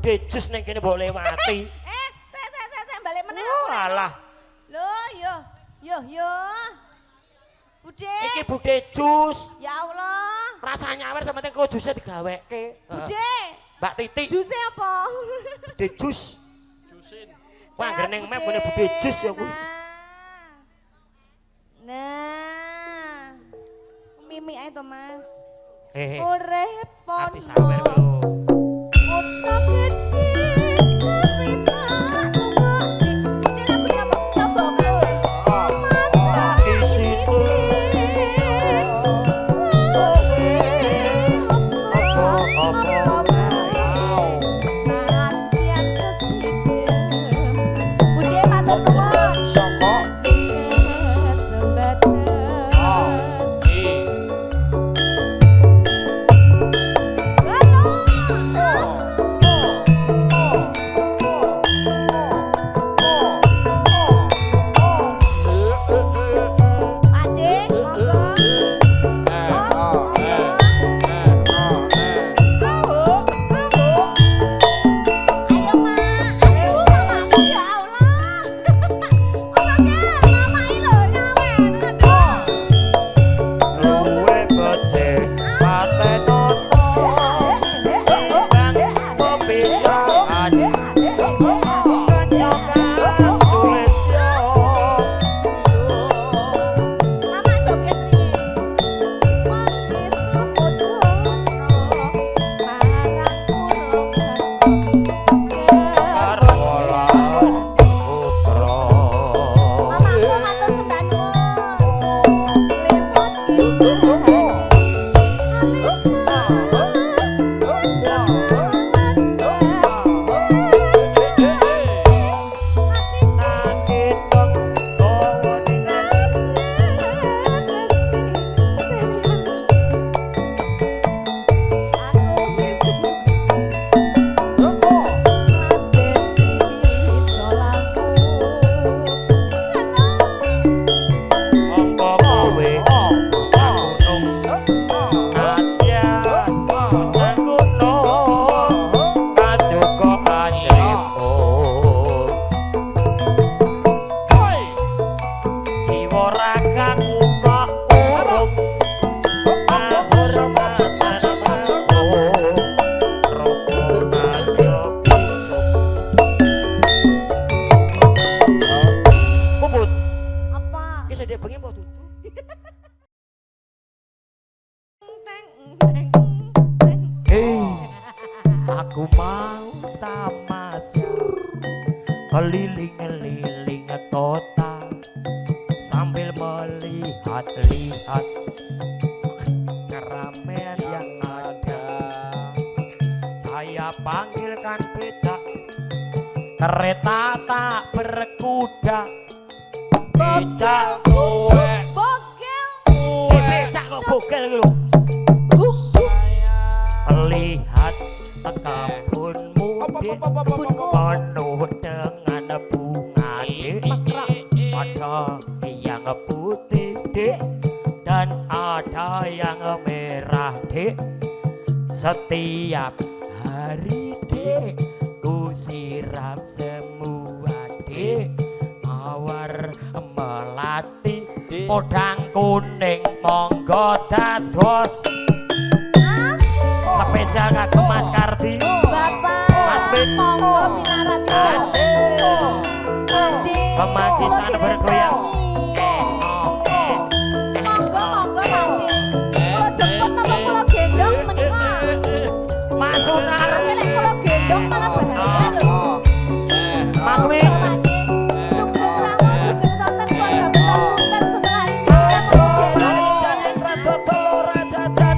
Jus ning kene mbok lewati. Saya balik meneh. Oh, alah. Loh, yo. Bude. Iki bude jus. Ya Allah. Rasanya awer sampeyan kok jusnya digaweke. Bude. Mbak Titi. Jusnya apa? Bude jus. Jusin. Wah, geneng meh punya bude jus ya kuwi. Nah. Mimi ae to, Mas. Hehe. Urip pon. Ati sawer lho. Aku mau tamasya keliling-keliling kota sambil melihat-lihat keramaian yang ada. kereta tak berkuda becak kowe Bogel. becak kok bogel iki lho lihat kebunmu Kebunku. penuh dengan bunga ada yang putih dek dan ada yang merah dek setiap hari dek ku siram semua dek mawar melati podang kuning monggo dados spesial kanggo Mas Kardi Bapak. Mas Bin Monggo pinarat. asik Pade. pemangkisan bergoyang Monggo monggo pade. Kula jemput napa kula gendong menika? Mas Sunar Tapi nek kula gendong malah bahaya lho. Mas Wi Sugeng Ramu, sugeng Sonten, keluarga besar Sunten setelah ini. Rajan yang rada telur raja jan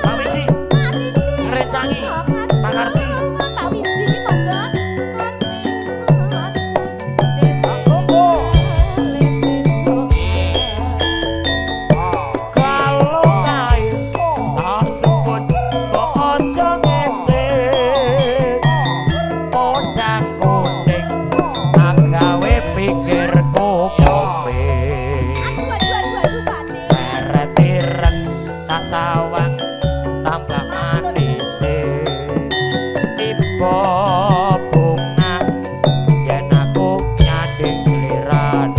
Pak Wiji ngerencangi Pak Kardi kalau kae tak sebut kok aja ngecek podang kuning agawe pikirku kowe seret ireng tak sawang tambah manise tiba bunga yen aku nyanding slirane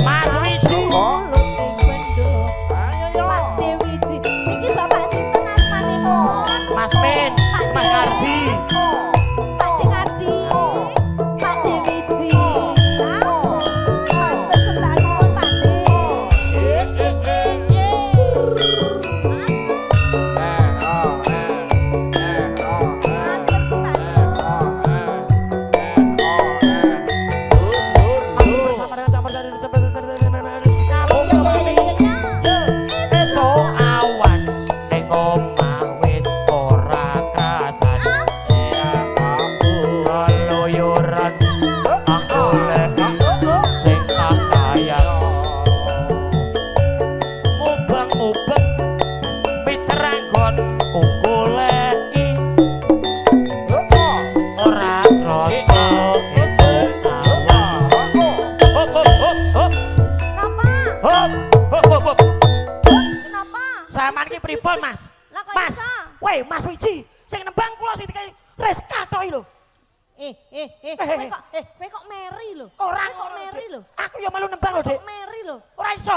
Mas Wiji Mas Min Mas Kardi esok awan ning omah wis ora krasan keluyuran aku sing tak sayang mubeng-mubeng piteranggon kukuleki ora krasa esuk awan hop hop hop hop hop hop hop hop Saman ki pripun Mas? Lah kok Mas, iso? weh Mas Wiji, sing nembang kula sing dikai Reska tok iki lho. Kowe kok meri lho. Ora Kowe kok meri lho. Aku ya melu nembang lho, Dik. Kok meri lho. Ora iso.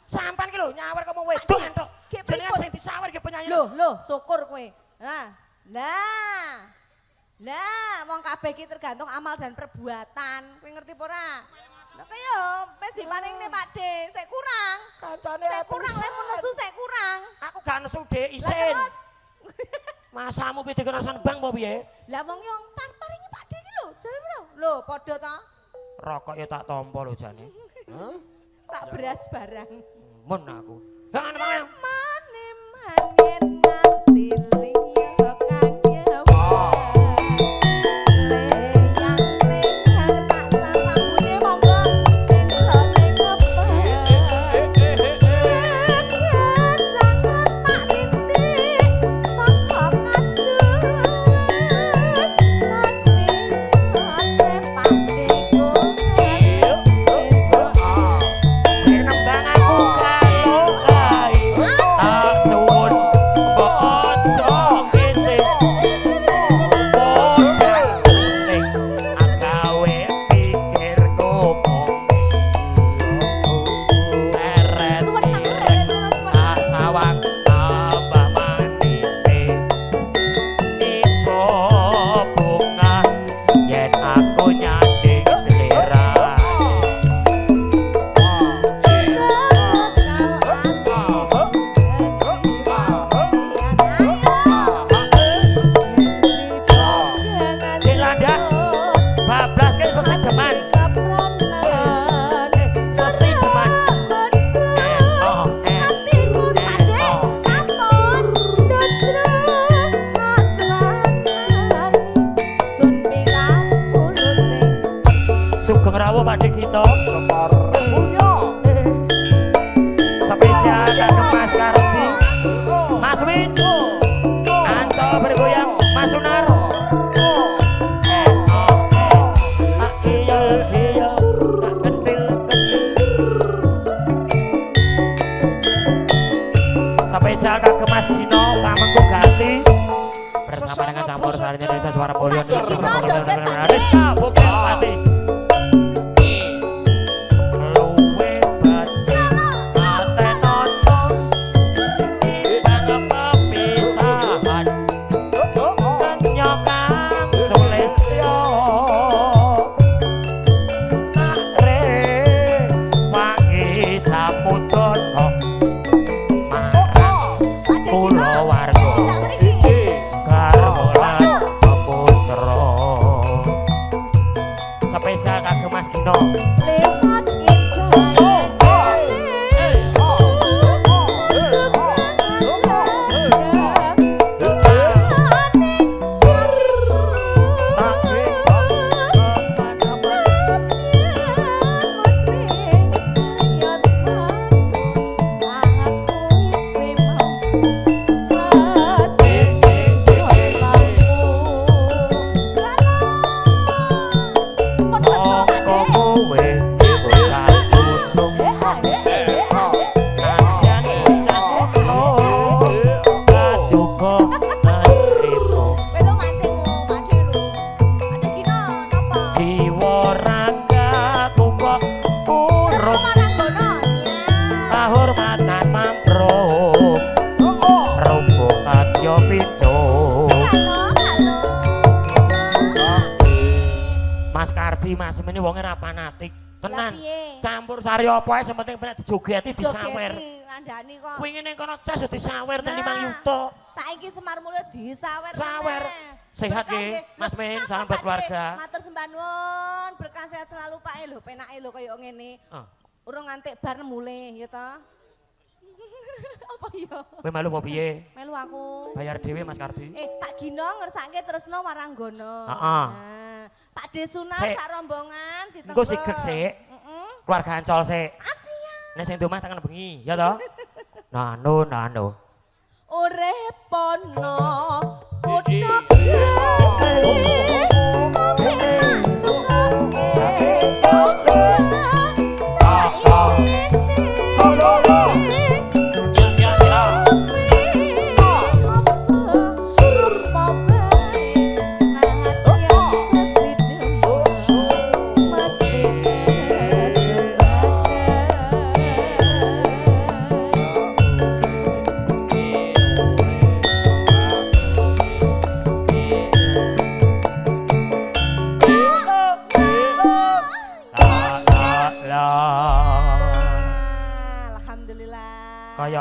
Sampan ki lho nyawer kamu wedok entuk. Ki Jenengan pripun? sing disawer ki penyanyi. Lho, syukur kowe. Lah, wong kabeh iki tergantung amal dan perbuatan. Kowe ngerti apa ora? Lah kaya wis diparingne Pak De, sik kurang. Kancane Sik kurang lek mun nesu sik kurang. Aku gak nesu, Dik, Lah isin. terus. Masamu piye dikira nembang apa piye? Lah wong yo paringi Pak De iki lho, jare lho. Lho, padha ta? Rokok ya tak tampa lho jane. Sak beras barang. Men aku. Jangan nembang. Mane manyen nganti liya kang nyawa. Leyang tak sapa bune monggo. Sugeng rawuh Pakde kita. Spesial kagem Mas Kardi. Mas Win. Anto bergoyang Mas Sunar. Spesial kagem Mas Dino Pamengku Ganti bersama dengan campur sarinya Desa Suara Polio Rizka Bukit Pati. Spesial kagem Mas Gino. Mas Kardi Mas ini wonge ra fanatik tenan. Campur sari apa ae sementing penek dijogeti disawer. Ngandani kok. Wingi ning kono cas yo disawer ten 5 yuta. Saiki Semar Mulyo disawer. Sawer. Sehat nggih Mas Ming, salam buat keluarga. Matur sembah nuwun, berkah sehat selalu Pak lho, penake lho kaya ngene. Urung ngantik bar mulih ya ta. Apa ya? Kowe malu apa piye? Melu aku. Bayar dhewe Mas Kardi. Pak Gino ngersake tresno marang Gono. Heeh. Pak Desunar sak rombongan ditenggo. Engko sigek sik. Keluarga Ancol sik. Asia. Nek sing domah tangan bengi, ya toh? Nano. Urip pono udah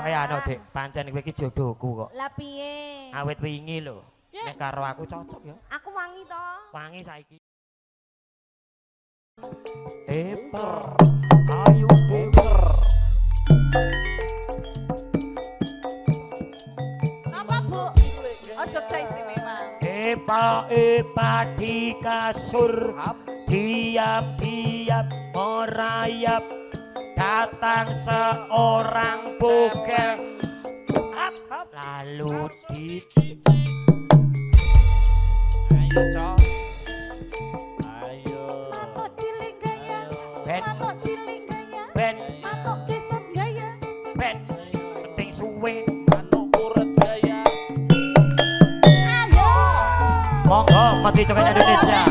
Kayak anu Dik, pancen kowe iki jodohku kok. Lah piye? Awit wingi lho. Nek karo aku cocok ya. Aku wangi to. Wangi saiki. Deper. Ayo deper. Napa, Bu? Ojo istimewa. Epa di kasur. Diam merayap. Datang seorang bugel, lalu di. Ayo cok, ayo. Matok cilik gaya, Ben, matok cilik gaya, ben, matok kesot gaya, ben, penting suwe, Matok urut gaya, Mati Joget Indonesia.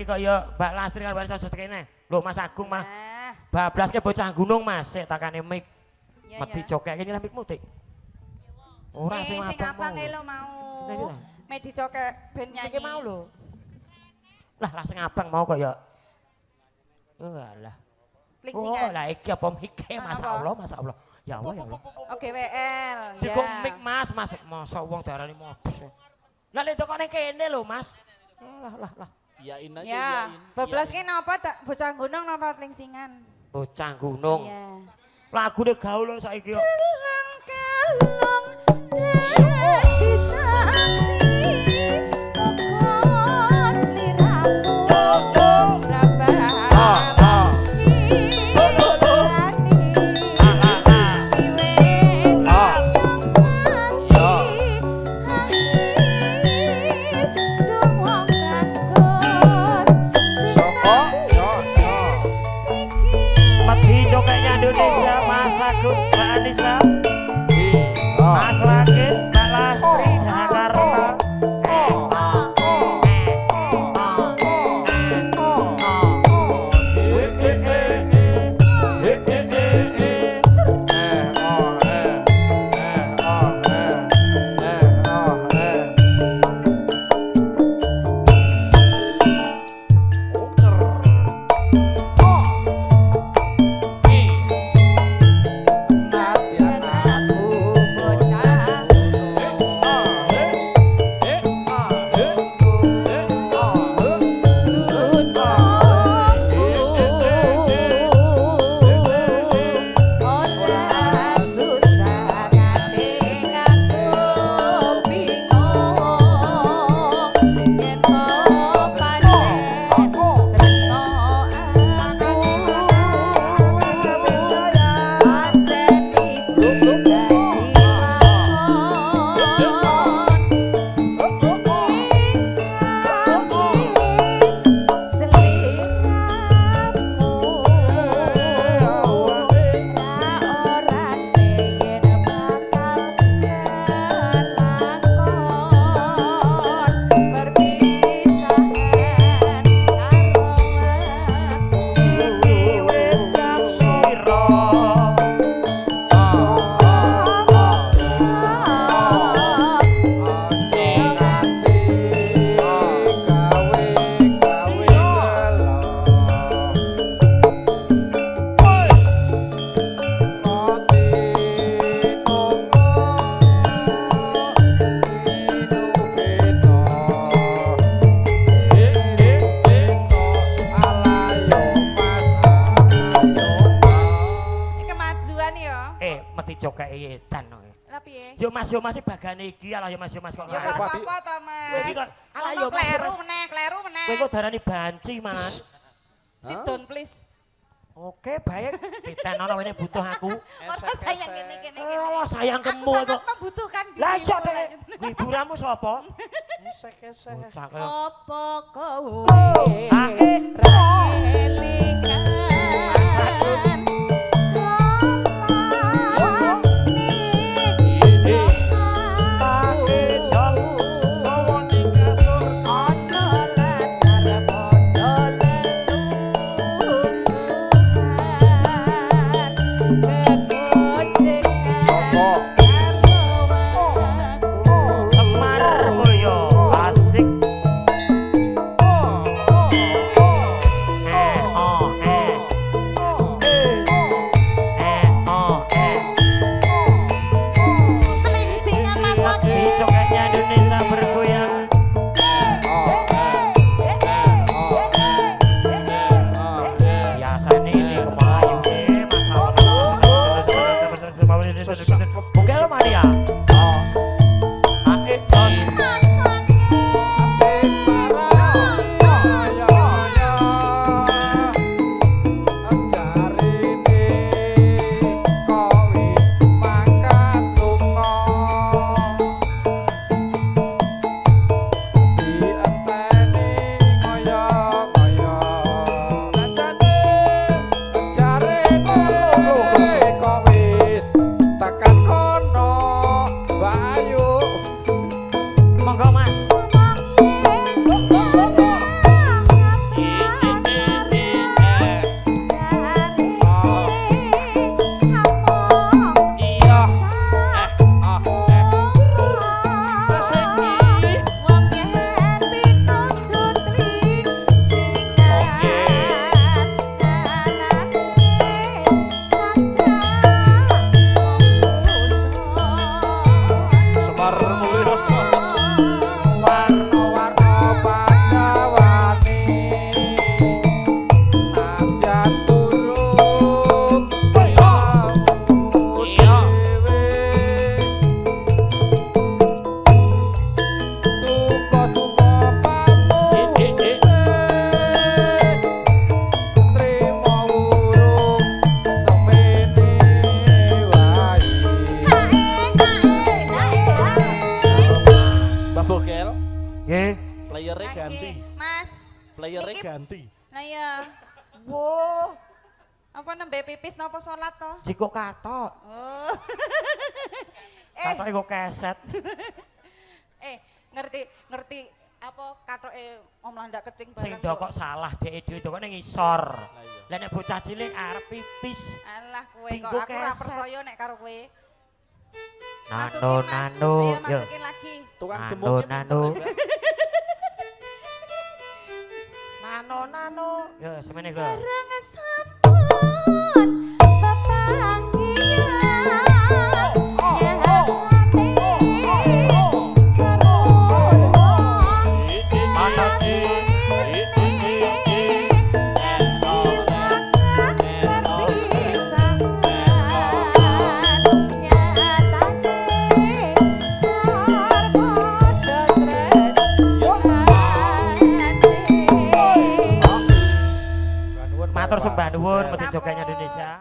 Kaya Mbak Lastri kan warisan sosok kene. Lho Mas Agung mah. Bablaske bocah gunung Mas, sik takane mik. Mati cokek kene mikmu Dik. Ora sing abang lho mau. Medi cokek ben nyanyi. Iki mau lho. Lah sing abang mau kaya. Walah. Klingsingan. Oh, lah iki apa mike masyaallah, masyaallah. Ya Allah ya Allah. Oke WL. Cukup mik Mas, masa wong darani modus. Lah lek kok ning kene lho Mas. Lah. Iyain aja, ya, bablas ki napa bocah gunung napa klingsingan? Bocah gunung. Iya. Lagune gaul saiki yo. Kalong dadi saksi pokok sliramu Indonesia, Mas Agung, Mbak Anissa, Mas Rakit, Mbak Lastri, Jakarta. Mas yo Mas bagane iki ala yo Mas yo Mas kok. Ya gak apa-apa to, Kowe iki Mas. kok ala yo Mas. Kleru meneh. Kowe kok darani banci, Mas. Sit down please. Oke, baik. Kita nono ini butuh aku. Orang sayang kene. Oh, sayang kemu Aku itu. sangat membutuhkan Lah dirimu, iso dek. Lan. Hiburamu sapa? Esek-esek. Bocah kaya. Apa kowe Akhir. ra kelingan Semar Mulyo asik. Teningsingan Mas Waki. Di coketnya Indonesia bergoyang. Biasanya ini kemayu masalah. Bukan lo mania. Aik ton. Mas Waki. Monggo Mas. Semar Mulyo. Mbak Bokel, Nggih. playernya ganti. Mas. Playernya Iki- ganti. Nah ya. Wo. Apa nembe pipis napa salat to? Jiko katok. Oh. Katoke kok keset. ngerti apa katoke Om Landa kecing Sing barang. do kok salah dhek dhewe do kok ning ngisor. Lah iya. Lah nek bocah cilik arep pipis. Alah kowe kok Tinggo aku ora keset. percaya nek karo kowe. Nano Mas. nano. Ayo Yo. masukin lagi. Tukang Nano, gemuknya nano. pinter, Mbak. Nano nano. Yo semene lho. Bareng sampun pepanggian Ana matur sembah nuwun mesti joganya Indonesia.